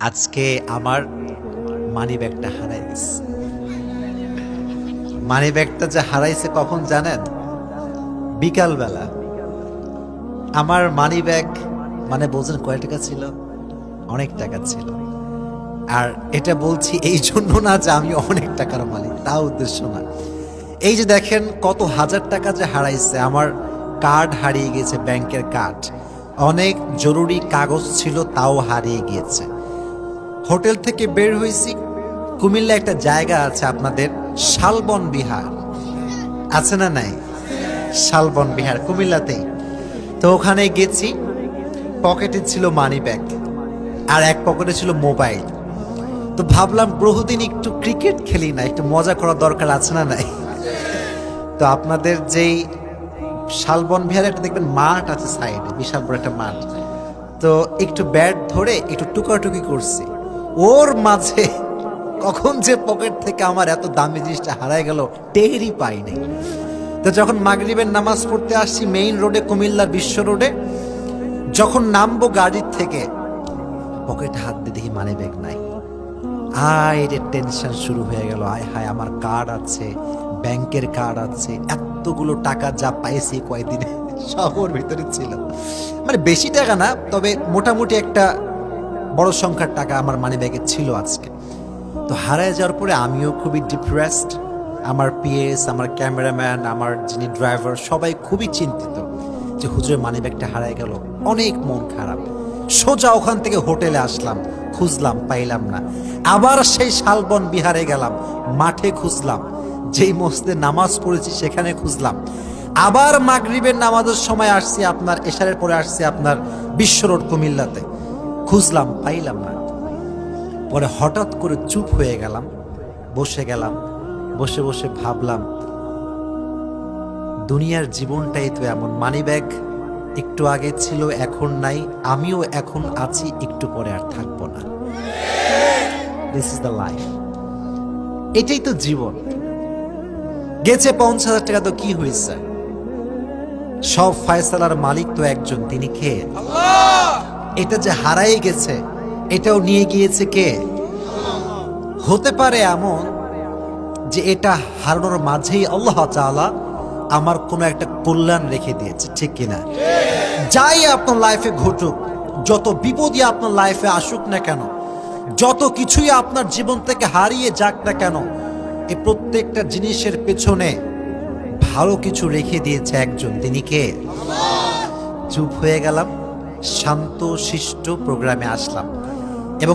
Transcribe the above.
আজকে আমার মানিব্যাগটা হারাই গেছে। মানিব্যাগটা যে হারাইছে কখন জানেন? বিকালবেলা। আমার মানিব্যাগ মানে বোঝেন কয় টাকা ছিল? অনেক টাকা ছিল। আর এটা বলছি এই জন্য না যে আমি অনেক টাকার মালিক, তা উদ্দেশ্য না। এই যে দেখেন কত হাজার টাকা যে হারাইছে। আমার কার্ড হারিয়ে গেছে, ব্যাংকের কার্ড, অনেক জরুরি কাগজ ছিল তাও হারিয়ে গিয়েছে। হোটেল থেকে বের হয়েছি, কুমিল্লা একটা জায়গা আছে আপনাদের শালবন বিহার, আছে না নাই? শালবন বিহার কুমিল্লাতেই। তো ওখানে গেছি, পকেটে ছিল মানি ব্যাগ আর এক পকেটে ছিল মোবাইল। তো ভাবলাম বহুদিন একটু ক্রিকেট খেলি না, একটু মজা করার দরকার আছে না নাই? তো আপনাদের যেই শালবন বিহারে একটা দেখবেন মাঠ আছে সাইডে, বিশাল বড় একটা মাঠ। তো একটু ব্যাট ধরে একটু টুকাটুকি করছি, ওর মাঝে কখন যে পকেট থেকে আমার এত দামি জিনিসটা হারায় গেল টেরই পাই নাই। তো যখন মাগরিবের নামাজ পড়তে আসছি মেইন রোডে, কুমিল্লার বিশ্ব রোডে, যখন নামবো গাড়ির থেকে পকেটে হাত দিয়ে দেখি মানি ব্যাগ নাই। আয় রে, টেনশন শুরু হয়ে গেল। আয় হায়, আমার কার্ড আছে, ব্যাংকের কার্ড আছে, এতগুলো টাকা যা পাইছি কয়েকদিনে সব ওর ভিতরে ছিল। মানে বেশি টাকা না, তবে মোটামুটি একটা বড় সংখ্যার টাকা আমার মানি ব্যাগে ছিল আজকে। তো হারায় যাওয়ার পরে আমিও খুবই ডিপ্রেসড, আমার পিএস, আমার ক্যামেরাম্যান, আমার যিনি ড্রাইভার, সবাই খুবই চিন্তিত যে হুজুরের মানি ব্যাগটা হারায় গেল। অনেক মন খারাপ। সোজা ওখান থেকে হোটেলে আসলাম, খুঁজলাম, পাইলাম না। আবার সেই শালবন বিহারে গেলাম, মাঠে খুঁজলাম, যেই মসজিদে নামাজ পড়েছি সেখানে খুঁজলাম। আবার মাগরিবের নামাজের সময় আসছি, আপনার এশারের পরে আসছি আপনার বিশ্ব রোড কুমিল্লাতে, খুঁজলাম, পাইলাম না। পরে হঠাৎ করে চুপ হয়ে গেলাম, বসে গেলাম, বসে বসে ভাবলাম দুনিয়ার জীবনটাই তো এমন। মানিব্যাগ একটু আগে ছিল, এখন নাই। আমিও এখন আছি, একটু পরে আর থাকবো না। This is the life. এটাই তো জীবন। গেছে 50,000 টাকা, তো কি হয়েছে? সব ফয়সালার মালিক তো একজন, তিনি কে? এটা যে হারাই গেছে, এটাও নিয়ে গিয়েছে কে? হতে পারে এমন যে এটা হারানোর মাঝেই আল্লাহ তাআলা আমার কোনো একটা কল্যাণ রেখে দিয়েছে, ঠিক কিনা? যাই আপনার লাইফে ঘটুক, যত বিপদই আপনার লাইফে আসুক না কেন, যত কিছুই আপনার জীবন থেকে হারিয়ে যাক না কেন, এই প্রত্যেকটা জিনিসের পেছনে ভালো কিছু রেখে দিয়েছে একজন, তিনি কে? চুপ হয়ে গেলাম, শান্ত শিষ্ট প্রোগ্রামে আসলাম এবং